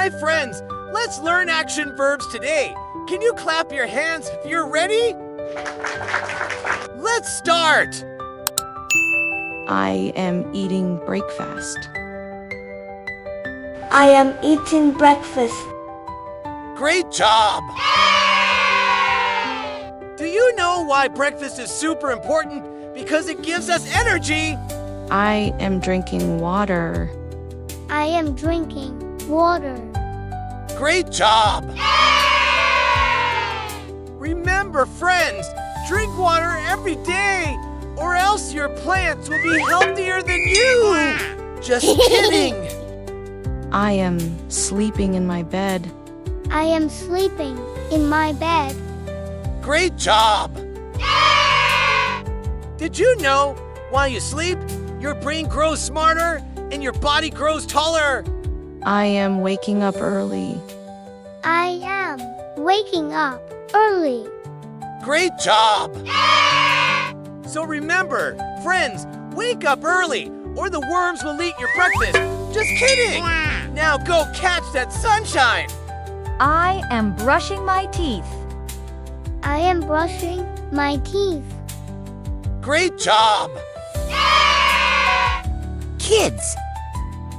Hi friends, let's learn action verbs today. Can you clap your hands if you're ready? Let's start. I am eating breakfast. I am eating breakfast. Great job. Do you know why breakfast is super important? Because it gives us energy. I am drinking water. I am drinking water. Great job. Remember, friends, drink water every day, or else your plants will be healthier than you. Just kidding. I am sleeping in my bed. I am sleeping in my bed. Great job. Did you know while you sleep, your brain grows smarter and your body grows taller? I am waking up early. I am waking up early. Great job. So remember, friends, wake up early or the worms will eat your breakfast. Just kidding. Now go catch that sunshine. I am brushing my teeth. I am brushing my teeth. Great job. Kids,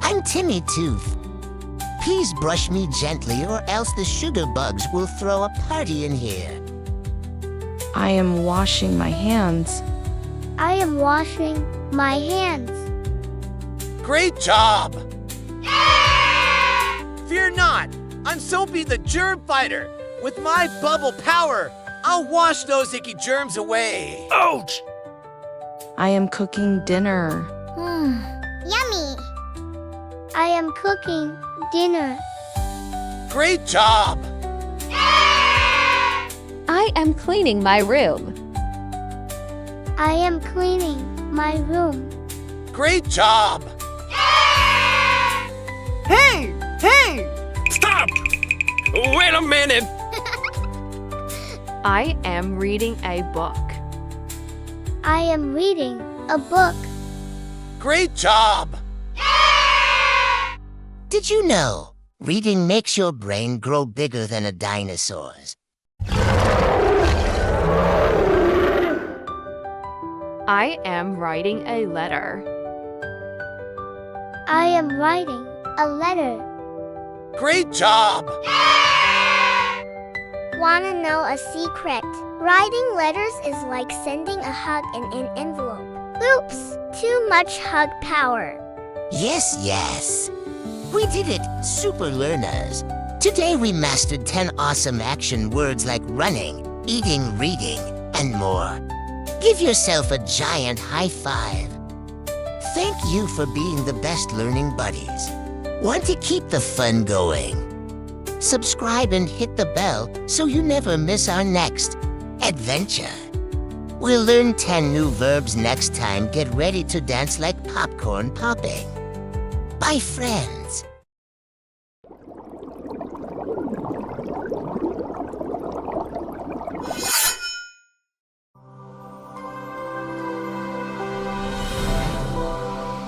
I'm Timmy Tooth. Please brush me gently or else the sugar bugs will throw a party in here. I am washing my hands. I am washing my hands. Great job. Fear not, I'm Soapy the Germ Fighter. With my bubble power, I'll wash those icky germs away. Ouch! I am cooking dinner. Yummy! I am cooking dinner. Great job. I am cleaning my room. I am cleaning my room. Great job. Hey! Stop! Wait a minute! I am reading a book. I am reading a book. Great job. Did you know reading makes your brain grow bigger than a dinosaur's? I am writing a letter. I am writing a letter. Great job. Wanna know a secret? Writing letters is like sending a hug in an envelope. Oops, too much hug power. Yes. We did it, super learners. Today we mastered 10 awesome action words like running, eating, reading, and more. Give yourself a giant high five. Thank you for being the best learning buddies. Want to keep the fun going? Subscribe and hit the bell so you never miss our next adventure. We'll learn 10 new verbs next time. Get ready to dance like popcorn popping. Bye, friends.